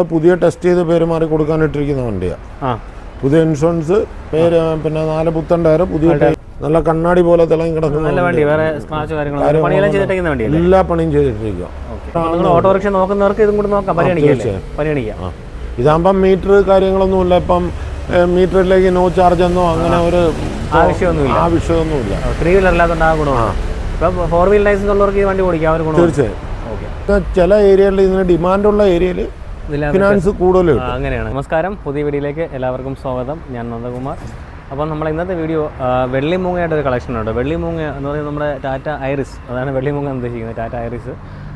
പുതിയ ടെസ്റ്റ് ചെയ്ത് പേര് മാറി കൊടുക്കാനിട്ടിരിക്കുന്ന വണ്ടിയാണ്. പുതിയ ഇൻഷുറൻസ് പേര് പിന്നെ 4 പുത്തൻ ടയർ പുതിയ നല്ല കണ്ണാടി പോലെ തിളങ്ങി കിടക്കുന്ന എല്ലാ പണിയും ചെയ്തിട്ടിരിക്കുക. ഓട്ടോറിക്ഷ നോക്കുന്നവർക്ക് ഇതും കൂടെ നോക്കാം, ഇതാകുമ്പം മീറ്റർ കാര്യങ്ങളൊന്നുമില്ല. ഇപ്പം മീറ്ററിലേക്ക് നോ ചാർജ് എന്നോ അങ്ങനെ ഒരു ആവശ്യമൊന്നുമില്ല. 3 വീലർ അല്ലാത്തതുകൊണ്ട് ഗുണമാണ്. ഇപ്പം 4 വീലർ ലൈസൻസ് ഉള്ളവർക്ക് ഈ വണ്ടി ഓടിക്കാം. തീർച്ചയായും ചില ഏരിയകളിൽ ഇതിന് ഡിമാൻഡുള്ള ഏരിയയിൽ ഫിനാൻസ് കൂടുതൽ. അങ്ങനെയാണ്. നമസ്കാരം, പുതിയ വീഡിയോയിലേക്ക് എല്ലാവർക്കും സ്വാഗതം. ഞാൻ നന്ദകുമാർ. അപ്പോൾ നമ്മൾ ഇന്നത്തെ വീഡിയോ വെള്ളിമൂങ്ങയുടെ ഒരു കളക്ഷൻ ഉണ്ട്. വെള്ളിമൂങ്ങ എന്ന് പറയുന്നത് നമ്മുടെ ടാറ്റ ഐറിസ്, അതാണ് വെള്ളിമൂങ്ങ എന്ന് ഉദ്ദേശിക്കുന്നത്, ടാറ്റ ഐറിസ്.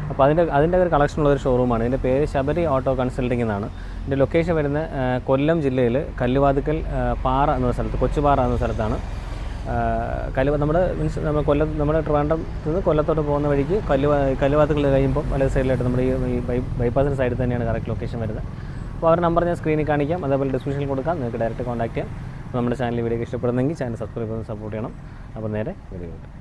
അപ്പോൾ അതിൻ്റെ ഒരു കളക്ഷനുള്ള ഒരു ഷോറൂമാണ്. ഇതിൻ്റെ പേര് ശബരി ഓട്ടോ കൺസൾട്ടിംഗ് എന്നാണ്. ഇതിൻ്റെ ലൊക്കേഷൻ വരുന്നത് കൊല്ലം ജില്ലയിൽ കല്ലുവാതുക്കൽ പാറ എന്ന സ്ഥലത്ത്, കൊച്ചുപാറ എന്ന സ്ഥലത്താണ്. നമ്മുടെ ട്രിവാൻഡ്രത്ത് നിന്ന് കൊല്ലത്തോട്ട് പോകുന്ന വഴിക്ക് കല്ലുവാതുക്കൽ കഴിയുമ്പോൾ വലത് സൈഡിലായിട്ട് നമ്മുടെ ഈ ബൈപ്പാസിൻ്റെ സൈഡിൽ തന്നെയാണ് കറക്റ്റ് ലൊക്കേഷൻ വരുന്നത്. അപ്പോൾ അവരുടെ നമ്പർ ഞാൻ സ്ക്രീനിൽ കാണിക്കാം, അതേപോലെ ഡിസ്ക്രിപ്ഷനിൽ കൊടുക്കാം, നിങ്ങൾക്ക് ഡയറക്റ്റ് കോൺടാക്ട് ചെയ്യാം. അപ്പോൾ നമ്മുടെ ചാനൽ വീഡിയോ ഇഷ്ടപ്പെടുന്നെങ്കിൽ ചാനൽ സബ്സ്ക്രൈബ് ചെയ്ത് സപ്പോർട്ട് ചെയ്യണം. അപ്പോൾ നേരെ വീഡിയോ കിട്ടും.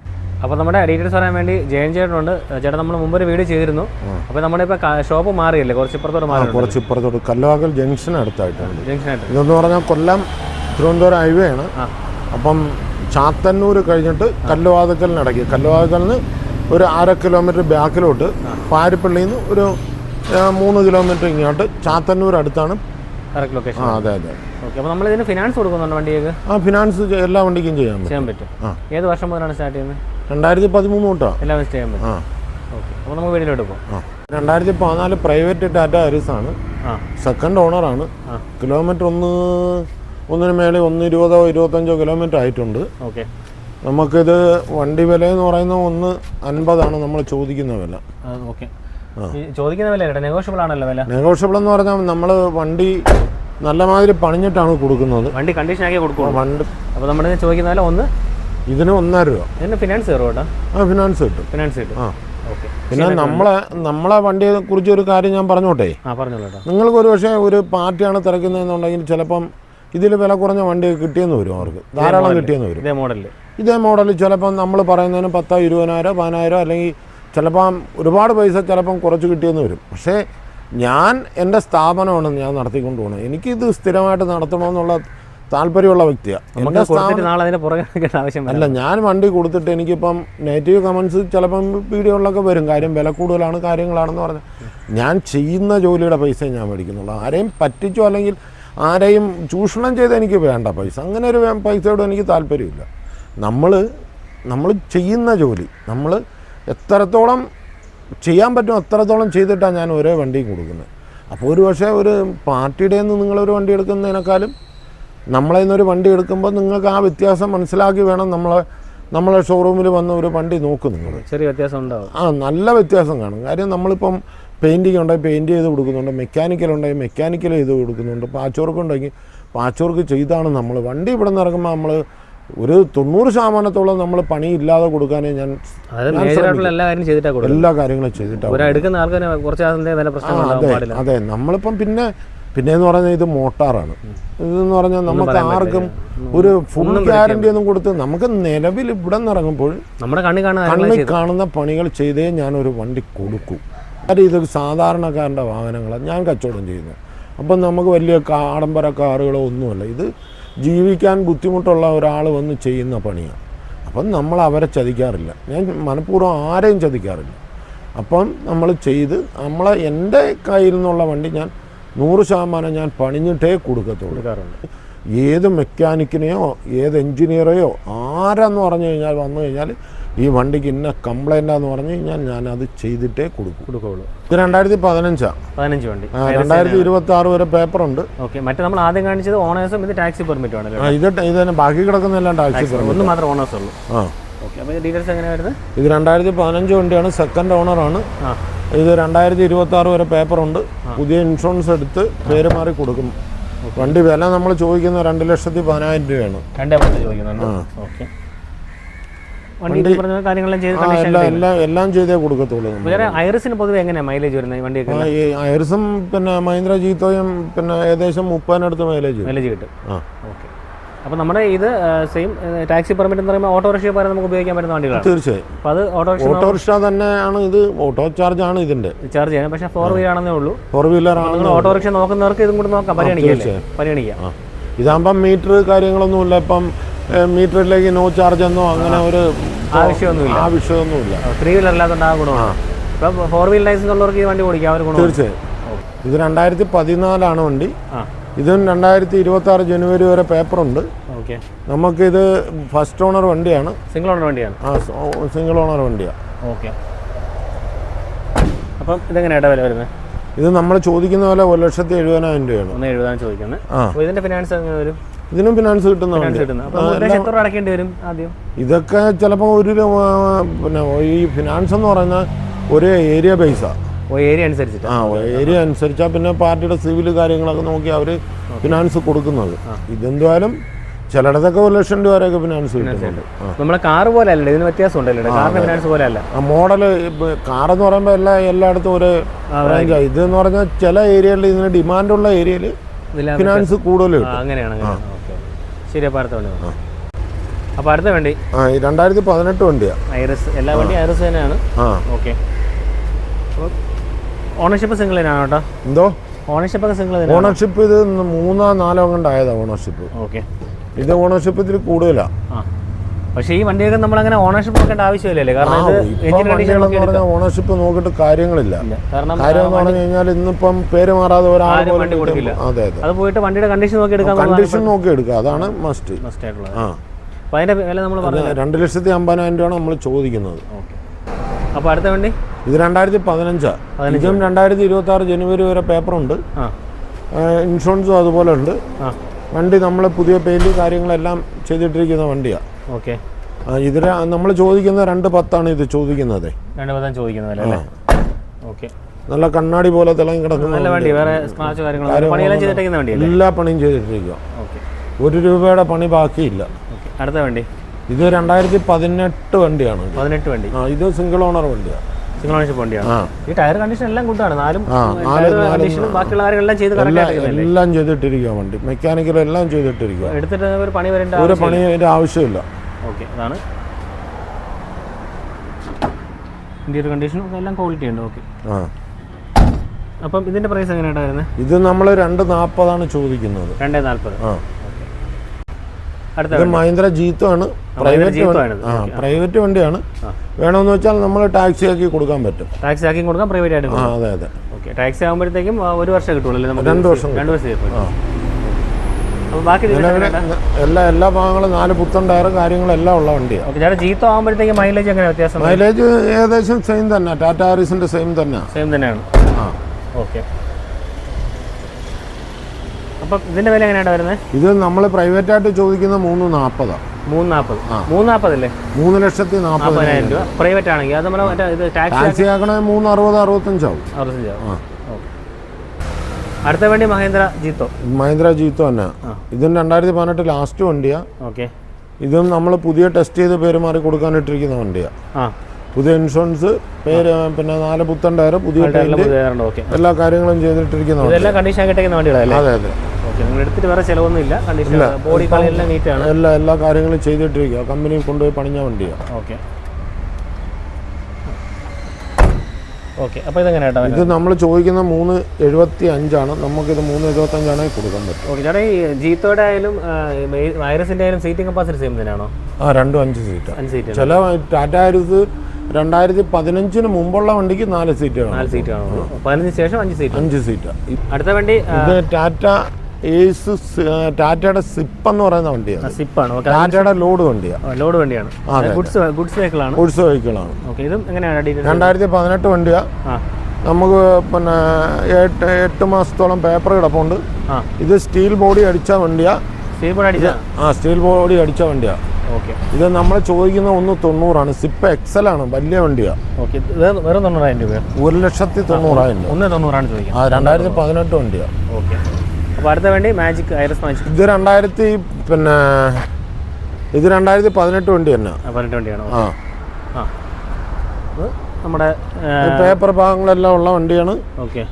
അപ്പോൾ നമ്മുടെ ഡീറ്റെയിൽസ് പറയാൻ വേണ്ടി ജയൻ ചേട്ടനുണ്ട്. ചേട്ടൻ നമ്മൾ മുമ്പ് ഒരു വീഡിയോ ചെയ്തിരുന്നു. അപ്പോൾ നമ്മുടെ ഇപ്പോൾ ഷോപ്പ് മാറിയല്ലേ, കുറച്ച് ഇപ്പുറത്തോട്ട് കല്ലുവാതുക്കൽ ജംഗ്ഷൻ അടുത്തായിട്ടാണ്. ഇതെന്ന് പറഞ്ഞാൽ കൊല്ലം തിരുവനന്തപുരം ഹൈവേ ആണ്. അപ്പം ചാത്തന്നൂർ കഴിഞ്ഞിട്ട് കല്ലുവാതുക്കലിനിടയ്ക്ക്, കല്ലുവാതുക്കലിന് ഒരു 1/2 കിലോമീറ്റർ ബാക്കിലോട്ട്, പാരിപ്പള്ളിയിൽ നിന്ന് ഒരു 3 കിലോമീറ്റർ ഇങ്ങോട്ട് ചാത്തന്നൂർ അടുത്താണ് കറക്റ്റ് ലൊക്കേഷൻ. അതെ അതെ. ഓക്കെ. അപ്പോൾ നമ്മൾ ഇതിന് ഫിനാൻസ് കൊടുക്കുന്നുണ്ട് വണ്ടിയൊക്കെ? ഫിനാൻസ് എല്ലാ വണ്ടിക്കും ചെയ്യാൻ പറ്റും. ഏത് വർഷം മുതലാണ് സ്റ്റാർട്ട് ചെയ്യുന്നത്? 2013 തൊട്ടാ എല്ലാം ചെയ്യാൻ പറ്റും. ഓക്കെ. അപ്പോൾ നമുക്ക് വീട്ടിലോട്ട് പോകാം. 2014 പ്രൈവറ്റ് ടാറ്റ ഐറിസ് ആണ്. സെക്കൻഡ് ഓണറാണ്. കിലോമീറ്റർ ഒന്നിന് മേലെ 120 125 കിലോമീറ്റർ ആയിട്ടുണ്ട്. ഓക്കെ. നമുക്കിത് വണ്ടി വില എന്ന് പറയുന്നത് 150 നമ്മൾ ചോദിക്കുന്ന വില. ഓക്കെ. ചോദിക്കുന്ന വില നെഗോഷ്യബിൾ ആണല്ലോ വില? നെഗോഷ്യബിൾ എന്ന് പറഞ്ഞാൽ നമ്മൾ വണ്ടി നല്ല മാതിരി പണിഞ്ഞിട്ടാണ് കൊടുക്കുന്നത്. വണ്ടി കണ്ടീഷൻ ആക്കി കൊടുക്കും. അപ്പോൾ നമ്മൾ ചോദിക്കുന്ന വില ഇതിന് 1,500 രൂപ. ഇതിന് ഫിനാൻസ് കയറും? ഫിനാൻസ് കിട്ടും. ഫിനാൻസ് കിട്ടും. ഓക്കെ. പിന്നെ നമ്മളെ വണ്ടിയെ കുറിച്ച് ഒരു കാര്യം ഞാൻ പറഞ്ഞോട്ടെ. പറഞ്ഞോളൂ. നിങ്ങൾക്ക് ഒരു പക്ഷേ ഒരു പാർട്ടിയാണ് തിരക്കുന്നതെന്നുണ്ടെങ്കിൽ ചിലപ്പം ഇതിൽ വില കുറഞ്ഞ വണ്ടി കിട്ടിയെന്ന് വരും, അവർക്ക് ധാരാളം കിട്ടിയെന്ന് വരും. ഇതേ മോഡൽ ചിലപ്പം നമ്മൾ പറയുന്നതിന് 10,000 20,000 10,000 അല്ലെങ്കിൽ ചിലപ്പം ഒരുപാട് പൈസ ചിലപ്പം കുറച്ച് കിട്ടിയെന്ന് വരും. പക്ഷേ എൻ്റെ സ്ഥാപനമാണ് ഞാൻ നടത്തിക്കൊണ്ട് പോകുന്നത്. എനിക്കിത് സ്ഥിരമായിട്ട് നടത്തണമെന്നുള്ള താല്പര്യമുള്ള വ്യക്തിയാണ്. അല്ല, ഞാൻ വണ്ടി കൊടുത്തിട്ട് എനിക്കിപ്പം നെഗറ്റീവ് കമൻസ് ചിലപ്പം വീഡിയോകളിലൊക്കെ വരും, കാര്യം വില കൂടുതലാണ് കാര്യങ്ങളാണെന്ന് പറഞ്ഞാൽ ഞാൻ ചെയ്യുന്ന ജോലിയുടെ പൈസ ഞാൻ മേടിക്കുന്നുള്ളൂ. ആരെയും പറ്റിച്ചോ അല്ലെങ്കിൽ ആരെയും ചൂഷണം ചെയ്ത് എനിക്ക് വേണ്ട പൈസ, അങ്ങനെ ഒരു പൈസയോട് എനിക്ക് താല്പര്യമില്ല. നമ്മൾ ചെയ്യുന്ന ജോലി നമ്മൾ എത്രത്തോളം ചെയ്യാൻ പറ്റും അത്രത്തോളം ചെയ്തിട്ടാണ് ഞാൻ ഓരോ വണ്ടിയും കൊടുക്കുന്നത്. അപ്പോൾ ഒരു പക്ഷേ ഒരു പാർട്ടിയുടെ നിന്ന് നിങ്ങളൊരു വണ്ടി എടുക്കുന്നതിനേക്കാളും നമ്മളെ നിന്നൊരു വണ്ടി എടുക്കുമ്പോൾ നിങ്ങൾക്ക് ആ വ്യത്യാസം മനസ്സിലാക്കി വേണം നമ്മളെ ഷോറൂമിൽ വന്ന ഒരു വണ്ടി നോക്കും. നിങ്ങൾ ചെറിയ വ്യത്യാസം ഉണ്ടാവും. നല്ല വ്യത്യാസം കാണും. കാര്യം നമ്മളിപ്പം പെയിൻറ്റിങ് ഉണ്ടെങ്കിൽ പെയിൻറ്റ് ചെയ്ത് കൊടുക്കുന്നുണ്ട്, മെക്കാനിക്കൽ ഉണ്ടെങ്കിൽ മെക്കാനിക്കൽ ചെയ്ത് കൊടുക്കുന്നുണ്ട്, പാച്ച് വർക്ക് ഉണ്ടെങ്കിൽ പാച്ച് വർക്ക് ചെയ്താണ് നമ്മൾ വണ്ടി ഇവിടെ നിന്ന് ഇറങ്ങുമ്പോൾ നമ്മൾ ഒരു 90% നമ്മൾ പണിയില്ലാതെ കൊടുക്കാനേ ഞാൻ എല്ലാ കാര്യങ്ങളും ചെയ്തിട്ടാണ്. അതെ. നമ്മളിപ്പം പിന്നെന്ന് പറഞ്ഞാൽ ഇത് മോട്ടാറാണ്. ഇതെന്ന് പറഞ്ഞാൽ നമുക്ക് ആർക്കും ഒരു ഫുൾ ഗ്യാരണ്ടി ഒന്നും കൊടുത്ത് നമുക്ക് നിലവിൽ ഇവിടെ നിന്ന് ഇറങ്ങുമ്പോൾ കണ്ണിൽ കാണുന്ന പണികൾ ചെയ്തേ ഞാനൊരു വണ്ടി കൊടുക്കൂ. കാര്യം ഇത് സാധാരണക്കാരൻ്റെ വാഹനങ്ങളാണ് ഞാൻ കച്ചവടം ചെയ്യുന്നത്. അപ്പം നമുക്ക് വലിയ ആഡംബര കാറുകളോ ഒന്നുമല്ല, ഇത് ജീവിക്കാൻ ബുദ്ധിമുട്ടുള്ള ഒരാൾ വന്ന് ചെയ്യുന്ന പണിയാണ്. അപ്പം നമ്മൾ അവരെ ചതിക്കാറില്ല, ഞാൻ മനഃപൂർവ്വം ആരെയും ചതിക്കാറില്ല. അപ്പം നമ്മൾ ചെയ്ത് എൻ്റെ കയ്യിൽ നിന്നുള്ള വണ്ടി ഞാൻ 100% ഞാൻ പണിഞ്ഞിട്ടേ കൊടുക്കത്തുള്ളൂ. ഏത് മെക്കാനിക്കിനെയോ ഏത് എൻജിനീയറെയോ ആരെന്ന് പറഞ്ഞു കഴിഞ്ഞാൽ വന്നു കഴിഞ്ഞാൽ ഈ വണ്ടിക്ക് ഇന്ന കംപ്ലൈൻ്റാന്ന് പറഞ്ഞു കഴിഞ്ഞാൽ ഞാനത് ചെയ്തിട്ടേ കൊടുക്കുള്ളൂ. ഇത് 2015 വണ്ടി. 2026 വരെ പേപ്പറുണ്ട്. ഓക്കെ. മറ്റേ നമ്മൾ ആദ്യം കാണിച്ചത് ഓണേഴ്സും ഇത് ടാക്സി പെർമിറ്റും ആണ്. ഇത് തന്നെ ബാക്കി കിടക്കുന്നതെല്ലാം ടാക്സി പെർമിറ്റ് മാത്രം ഓണേഴ്സ് ഉള്ളൂ. ഡീറ്റെയിൽസ് എങ്ങനെ വരുന്നത്? ഇത് 2015 വണ്ടിയാണ്, സെക്കൻഡ് ഓണറാണ്. ഇത് 2026 വരെ പേപ്പറുണ്ട്. പുതിയ ഇൻഷുറൻസ് എടുത്ത് പേര് മാറി കൊടുക്കും. വണ്ടി വില നമ്മൾ ചോദിക്കുന്ന 2,10,000 രൂപയാണ്. എല്ലാം ചെയ്തേ കൊടുക്കത്തുള്ളൂ. ഐറിസിന് പൊതുവെ എങ്ങനെയാണ് മൈലേജ് വരുന്നത് വണ്ടിയൊക്കെ? ഐറിസും പിന്നെ മഹീന്ദ്ര ജീത്തോയും പിന്നെ ഏകദേശം 30-നടുത്ത് മൈലേജ് കിട്ടും. ഓക്കെ. അപ്പോൾ നമ്മുടെ ഇത് സെയിം ടാക്സി പെർമിറ്റ് എന്ന് പറയുമ്പോൾ ഓട്ടോറിക്ഷ പോലെ നമുക്ക് ഉപയോഗിക്കാൻ പറ്റുന്ന വണ്ടികളാണ്. തീർച്ചയായും. അപ്പോൾ അത് ഓട്ടോറിക്ഷ തന്നെയാണ് ഇത്, ഓട്ടോ ചാർജ് ആണ് ഇതിന്റെ ചാർജ് ചെയ്യാൻ. പക്ഷേ 4 വീലർ ആണെന്നേ ഉള്ളൂ. 4 വീലർ ആണ്. നിങ്ങൾ ഓട്ടോറിക്ഷ നോക്കുന്നവർക്ക് ഇതും കൂടി നോക്കാം, പരിഗണിക്കാം. ഇതാകുമ്പം മീറ്റർ കാര്യങ്ങളൊന്നുമില്ല. ഇപ്പം മീറ്ററിലേക്ക് നോ ചാർജ് എന്നോ അങ്ങനെ ഒരു ആവശ്യമൊന്നുമില്ല. 3 വീലർ അല്ലാത്തതുകൊണ്ട് ആ ഗുണമാണ്. ഇപ്പം 4 വീലർ ലൈസൻസ് ഉള്ളവർക്ക് ഈ വണ്ടി ഓടിക്കാം, അവർ ഗുണം. തീർച്ചയായും. ഇത് 2014 വണ്ടി. ഇതും 2026 ജനുവരി വരെ പേപ്പറുണ്ട്. ഓക്കെ. നമുക്കിത് ഫസ്റ്റ് ഓണർ വണ്ടിയാണ്. സിംഗിൾ ഓണർ വണ്ടിയാണ്. സിംഗിൾ ഓണർ വണ്ടിയാണ്. ഓക്കെ. അപ്പം ഇതെങ്ങനെയാ വില വരുന്നത്? ഇത് നമ്മൾ ചോദിക്കുന്ന പോലെ 1,70,000 രൂപയാണ്. 1,70,000 ചോദിക്കുന്നത്. ഇതിന്റെ ഫിനാൻസ് എങ്ങനെ വരും? ഇതിനും ഫിനാൻസ് കിട്ടുന്ന അടക്കേണ്ടി വരും ആദ്യം. ഇതൊക്കെ ചിലപ്പോൾ പിന്നെ ഈ ഫിനാൻസ് എന്ന് പറയുന്ന ഒരു ഏരിയ ബേസാണ്. ഏരിയ അനുസരിച്ചിട്ട്. ഏരിയ അനുസരിച്ചാണ് പിന്നെ പാർട്ടിയുടെ സിവിൽ കാര്യങ്ങളൊക്കെ നോക്കി അവർ ഫിനാൻസ് കൊടുക്കുന്നത്. ഇതെന്തായാലും ചിലയിടത്തൊക്കെ 1,00,000 രൂപ വരെയൊക്കെ ഫിനാൻസ് കിട്ടുന്നുണ്ട്. നമ്മളെ കാർ പോലെ അല്ല, ഇതിന് വ്യത്യാസം ഉണ്ടല്ലോ. കാറിന്റെ ഫിനാൻസ് പോലെ അല്ല. മോഡല് കാറെന്ന് പറയുമ്പോൾ എല്ലായിടത്തും ഒരു റേഞ്ചാണ്. ഇതെന്ന് പറഞ്ഞാൽ ചില ഏരിയകളിൽ ഇതിന് ഡിമാൻഡുള്ള ഏരിയയിൽ ഫിനാൻസ് കൂടുതൽ കിട്ടും. അങ്ങനെയാണ്. ശരി. അപ്പോൾ അടുത്ത വണ്ടി. അപ്പോൾ അടുത്ത വണ്ടി 2018 വണ്ടിയാണ്. ഐറിസ്. എല്ലാ വണ്ടിയും ഐറിസ് തന്നെയാണ്. ഓക്കെ. ഓണർഷിപ്പ് സിംഗിൾ തന്നെയാണ് കേട്ടോ. എന്തോ ഓണർഷിപ്പ് ഒക്കെ സിംഗിൾ? ഓണർഷിപ്പ് ഇത് 3-4 കൊണ്ടായതാണ് ഓണർഷിപ്പ്. ഓക്കെ. ഇത് ഓണർഷിപ്പ് ഇത്തിരി കൂടുതലാണ്. പക്ഷേ ഈ വണ്ടിയൊക്കെ നമ്മൾ അങ്ങനെ ഓണർഷിപ്പ് നോക്കേണ്ട ആവശ്യമില്ലല്ലേ? കാരണം ഓണർഷിപ്പ് നോക്കിയിട്ട് കാര്യങ്ങളില്ല. കാരണം കാര്യം എന്ന് പറഞ്ഞു കഴിഞ്ഞാൽ ഇന്നിപ്പം പേര് മാറാതെ ഒരാൾ വണ്ടി കൊടുക്കില്ല. അതെ. അത് പോയിട്ട് വണ്ടിയുടെ കണ്ടീഷൻ നോക്കി എടുക്കാം. കണ്ടീഷൻ നോക്കി എടുക്കുക, അതാണ് മസ്റ്റ് ആയിട്ടുള്ളത്. അപ്പോൾ അതിന്റെ വില നമ്മൾ 2,50,000 രൂപയാണ് നമ്മൾ ചോദിക്കുന്നത്. അപ്പോൾ അടുത്ത വണ്ടി ഇത് 2015. ഇതും 2026 ജനുവരി വരെ പേപ്പറുണ്ട്. ഇൻഷുറൻസും അതുപോലെ ഉണ്ട്. വണ്ടി നമ്മൾ പുതിയ പെയിന്റ് കാര്യങ്ങളെല്ലാം ചെയ്തിട്ടിരിക്കുന്ന വണ്ടിയാണ്. ഓക്കെ. ഇതിന് നമ്മൾ ചോദിക്കുന്നത് 2,10,000 ഇത് ചോദിക്കുന്നത്. 2,10,000 ചോദിക്കുന്നത്. ഓക്കെ. നല്ല കണ്ണാടി പോലെ തിളങ്ങി കിടക്കുന്ന എല്ലാ പണിയും ചെയ്തിട്ടിരിക്കുക. 1 രൂപയുടെ പണി ബാക്കിയില്ല. അടുത്ത വണ്ടി ഇത് 2018 വണ്ടിയാണ്. 18 വണ്ടി. ഇത് സിംഗിൾ ഓണർ വണ്ടിയാണ്. സിംഗിൾ ഓണർഷിപ്പ് വണ്ടിയാണ്. ഈ ടയർ കണ്ടീഷൻ എല്ലാം ഗുഡാണ്. ബാക്കിയുള്ള കാര്യങ്ങളെല്ലാം എല്ലാം ചെയ്തിട്ടിരിക്കുക. വണ്ടി മെക്കാനിക്കൽ എല്ലാം ചെയ്തിട്ടിരിക്കുക. എടുത്തിട്ട് ഒരു പണി വരേണ്ട ഒരു പണിയുടെ ആവശ്യമില്ല. ഓക്കെ. അതാണ് ഇന്റീരിയർ കണ്ടീഷനും എല്ലാം ക്വാളിറ്റി ഉണ്ട്. ഓക്കെ. അപ്പം ഇതിന്റെ പ്രൈസ് എങ്ങനെയാണ് വരുന്നത്? ഇത് നമ്മൾ 2,40,000 ചോദിക്കുന്നത്. 2,40,000. ഇത് മഹീന്ദ്ര ജീത്തോ ആണ്. പ്രൈവറ്റ് വണ്ടിയാണ്. വേണമെന്ന് വെച്ചാൽ നമ്മൾ ടാക്സി ആക്കി കൊടുക്കാൻ പറ്റും. ടാക്സി ആക്കി കൊടുക്കാം, പ്രൈവറ്റ് ആയിട്ട്. അതെ അതെ. ഓക്കെ. ടാക്സി ആകുമ്പോഴത്തേക്കും 1 വർഷം കിട്ടുള്ളൂ. 2 വർഷം. 2 വർഷം. അപ്പോൾ ബാക്കി എല്ലാ ഭാഗങ്ങളും 4 പുത്തൻ ടയർ കാര്യങ്ങളെല്ലാം ഉള്ള വണ്ടിയാണ്. ഓക്കെ. ചേട്ടാ ജീത്തോ ആകുമ്പോഴത്തേക്കും മൈലേജ് എങ്ങനെ വ്യത്യാസം? മൈലേജ് ഏകദേശം സെയിം തന്നെ. ടാറ്റ ആരിസിന്റെ സെയിം തന്നെയാണ്. ഓക്കെ. അപ്പം ഇതിന്റെ വില എങ്ങനെയാണ് വരുന്നത്? ഇത് നമ്മൾ പ്രൈവറ്റ് ആയിട്ട് ചോദിക്കുന്ന 3,40,000. 3,40 അല്ലേ? 3,40,000 രൂപ പ്രൈവറ്റ് ആണെങ്കിൽ. അത് നമ്മൾ ടാക്സി ആക്കണേ 3,60,000-65 ആവും. അടുത്ത വണ്ടി മഹീന്ദ്ര ജീത്തോ തന്നെ. ഇതും 2018 ലാസ്റ്റ് വണ്ടിയാ. ഓക്കെ. ഇതും നമ്മൾ പുതിയ ടെസ്റ്റ് ചെയ്ത് പേര് മാറി കൊടുക്കാനിട്ടിരിക്കുന്ന വണ്ടിയാ. പുതിയ ഇൻഷുറൻസ്, പേര്, പിന്നെ 4 പുത്തൻ ടയർ, പുതിയ എല്ലാ കാര്യങ്ങളും ചെയ്തിട്ടിരിക്കുന്ന വണ്ടികളല്ലേ? അതെ അതെ. എടുത്തിട്ട് വേറെ ചിലവൊന്നുമില്ല. എല്ലാ കാര്യങ്ങളും ചെയ്തിട്ടിരിക്കുക. കമ്പനി കൊണ്ടുപോയി പണിഞ്ഞ വണ്ടിയാണ്. ഓക്കെ. ഓക്കെ. അപ്പോൾ ഇതെങ്ങനെയാ? ഇത് നമ്മൾ ചോദിക്കുന്ന 3,75 നമുക്കിത് 3,75 കൊടുക്കാൻ പറ്റും. ഓക്കെ. ചേട്ടാ ഈ ജീത്തോയുടെ ആയാലും ഐറിസിന്റെ ആയാലും സീറ്റിംഗ് കപ്പാസിറ്റി സെയിം തന്നെയാണോ? രണ്ടും 5 സീറ്റ്. ചില ടാറ്റ ആരിസ് 2015 മുമ്പുള്ള വണ്ടിക്ക് 4 സീറ്റാണ്. 4 സീറ്റാണ്. 15 ശേഷം 5 സീറ്റ്. അടുത്ത വണ്ടി ഇത് ടാറ്റയുടെ സിപ്പ് എന്ന് പറയുന്ന വണ്ടിയാണ്. ടാറ്റയുടെ ലോഡ് വണ്ടിയാണ്. ഗുഡ്സ് വെഹിക്കിളാണ്. 2018 വണ്ടിയാ. നമുക്ക് പിന്നെ 8 മാസത്തോളം പേപ്പർ കിടപ്പുണ്ട്. ഇത് സ്റ്റീൽ ബോഡി അടിച്ച വണ്ടിയാ. സ്റ്റീൽ ബോഡി അടിച്ച വണ്ടിയാ. ഇത് നമ്മൾ ചോദിക്കുന്ന 1,90,000. സിപ്പ് എക്സൽ ആണ്, വലിയ വണ്ടിയാ. 1,90,000 രൂപ. 1,90,000. 1,90,000 ചോദിക്കാം. 2018 വണ്ടിയാ. അപ്പോൾ അടുത്ത വണ്ടി ഐറിസ് മാജിക്. ഇത് 2018 വണ്ടി തന്നെ. 18 വണ്ടിയാണോ? നമ്മുടെ പേപ്പർ ഭാഗങ്ങളെല്ലാം ഉള്ള വണ്ടിയാണ്. ഓക്കെ.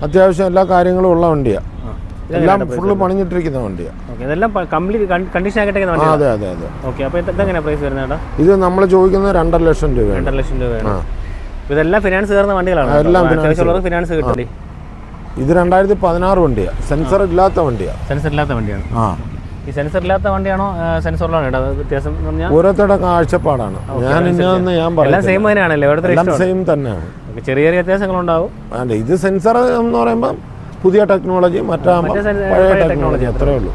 അത്യാവശ്യം എല്ലാ കാര്യങ്ങളും ഉള്ള വണ്ടിയാണ്. എല്ലാം ഫുള്ള് പണിഞ്ഞിട്ടിരിക്കുന്ന വണ്ടിയാണ്. ഓക്കെ, ഇതെല്ലാം കംപ്ലീറ്റ് കണ്ടീഷൻ ആക്കിയിട്ടേക്കുന്ന വണ്ടി. അതെ അതെ അതെ. ഓക്കെ, അപ്പോൾ ഇതെങ്ങനെയാണ് പ്രൈസ് വരുന്നത് ചേട്ടാ? ഇത് നമ്മൾ ചോദിക്കുന്നത് 2.5 ലക്ഷം രൂപ. 2.5 ലക്ഷം രൂപയാണ്. ഇതെല്ലാം ഫിനാൻസ് കയറുന്ന വണ്ടികളാണ്. അത്യാവശ്യമുള്ളവർക്ക് ഫിനാൻസ് കിട്ടും. ഇത് 2016 വണ്ടിയാണ്. സെൻസർ ഇല്ലാത്ത വണ്ടിയാണ്. സെൻസർ ഇല്ലാത്ത വണ്ടിയാണ്. ഈ സെൻസർ ഇല്ലാത്ത വണ്ടിയാണോ സെൻസറിലാണോ കേട്ടോ വ്യത്യാസം? ഓരോരുത്തരുടെ കാഴ്ചപ്പാടാണ്. ഞാൻ എല്ലാം സെയിം തന്നെയാണല്ലോ? എല്ലാം സെയിം തന്നെയാണ്. ചെറിയ ചെറിയ വ്യത്യാസങ്ങളുണ്ടാവും. അല്ല, ഇത് സെൻസർ എന്ന് പറയുമ്പോൾ പുതിയ ടെക്നോളജി, മറ്റാകുമ്പോൾ പഴയ ടെക്നോളജി, അത്രേ ഉള്ളൂ.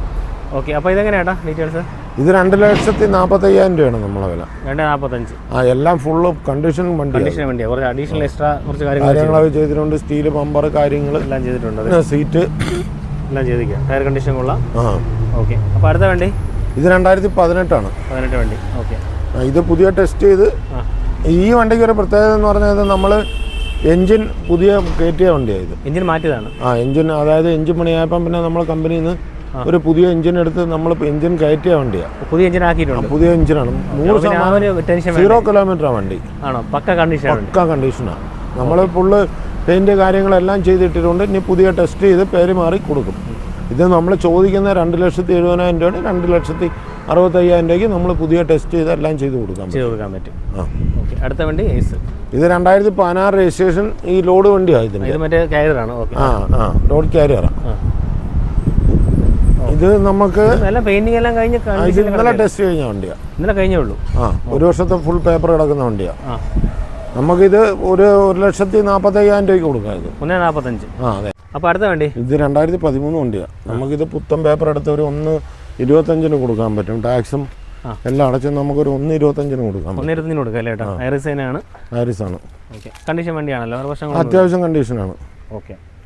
ഓക്കെ, അപ്പോൾ ഇതെങ്ങനെയാട്ടാ ഡീറ്റെയിൽസ്? ഇത് 2,45,000 രൂപയാണ് നമ്മളെ വില. 2.45. എല്ലാം ഫുള്ള് കണ്ടീഷൻ വണ്ടിയാണ്. കുറച്ച് അഡീഷണൽ എക്സ്ട്രാ കുറച്ച് കാര്യങ്ങളൊക്കെ ചെയ്തിട്ടുണ്ട്. സ്റ്റീൽ ബമ്പർ കാര്യങ്ങൾ എല്ലാം ചെയ്തിട്ടുണ്ട്. സീറ്റ് എല്ലാം ചെയ്തിരിക്കുക. ടയർ കണ്ടീഷൻ കൊള്ളാം. ഓക്കെ, അപ്പോൾ അടുത്ത വണ്ടി ഇത് 2018 ആണ്. 18 വണ്ടി. ഓക്കെ, ഇത് പുതിയ ടെസ്റ്റ് ചെയ്ത്. ഈ വണ്ടിക്ക് ഒരു പ്രത്യേകത എന്ന് പറഞ്ഞാൽ നമ്മൾ എൻജിൻ പുതിയ കയറ്റിയ വണ്ടിയാണ്. ഇത് എൻജിൻ മാറ്റിയതാണ്. എൻജിൻ, അതായത് എൻജിൻ പണിയായപ്പം പിന്നെ നമ്മൾ കമ്പനിയിൽ നിന്ന് ഒരു പുതിയ എൻജിൻ എടുത്ത് നമ്മൾ എൻജിൻ കയറ്റിയ വണ്ടിയാണ്. പുതിയ എൻജിൻ ആക്കിയിട്ടുണ്ട്. പുതിയ എൻജിനാണ്. 0 കിലോമീറ്ററാണ് വണ്ടി. ആണോ? പക്ക കണ്ടീഷനാണ്. നമ്മൾ ഫുള്ള് പെയിൻറ്റ് കാര്യങ്ങളെല്ലാം ചെയ്തിട്ടിട്ടുണ്ട്. ഇനി പുതിയ ടെസ്റ്റ് ചെയ്ത് പേര് മാറി കൊടുക്കും. ഇത് നമ്മൾ ചോദിക്കുന്ന 2,70,000 രൂപയാണ്. 2,65,000 രൂപയ്ക്ക് നമ്മൾ പുതിയ ടെസ്റ്റ് ചെയ്ത് എല്ലാം ചെയ്ത് കൊടുക്കാൻ പറ്റും. അടുത്ത വണ്ടി ഐസ്. ഇത് 2016 രജിസ്ട്രേഷൻ. ഈ ലോഡ് വണ്ടിയാണ്. ഇത് മറ്റേ കാരിയറാണ്. ലോഡ് കാരിയറാണ്. ഇത് നമുക്ക് പെയിന്റിംഗ് എല്ലാം കഴിഞ്ഞ് ഇന്നലെ ടെസ്റ്റ് കഴിഞ്ഞ വണ്ടിയാണ്. ഇന്നലെ കഴിഞ്ഞേ ഉള്ളൂ. 1 വർഷത്തെ ഫുൾ പേപ്പർ കിടക്കുന്ന വണ്ടിയാണ്. നമുക്കിത് 1,40,000 രൂപയ്ക്ക് കൊടുക്കാം. ഇത് 1,45. അതെ. അപ്പോൾ അടുത്ത വണ്ടി ഇത് 2013 വണ്ടിയാണ്. നമുക്കിത് പുത്തൻ പേപ്പർ എടുത്ത് ഒരു 1,25 കൊടുക്കാൻ പറ്റും. ടാക്സും എല്ലാം അടച്ച് നമുക്കൊരു 1,25 കൊടുക്കാം. 1,25 കൊടുക്കാം അല്ലേ? ഐറിസ് ആണ്. ഐറിസ് ആണ്. കണ്ടീഷൻ വണ്ടിയാണല്ലോ? അത്യാവശ്യം കണ്ടീഷനാണ്. ഓക്കെ.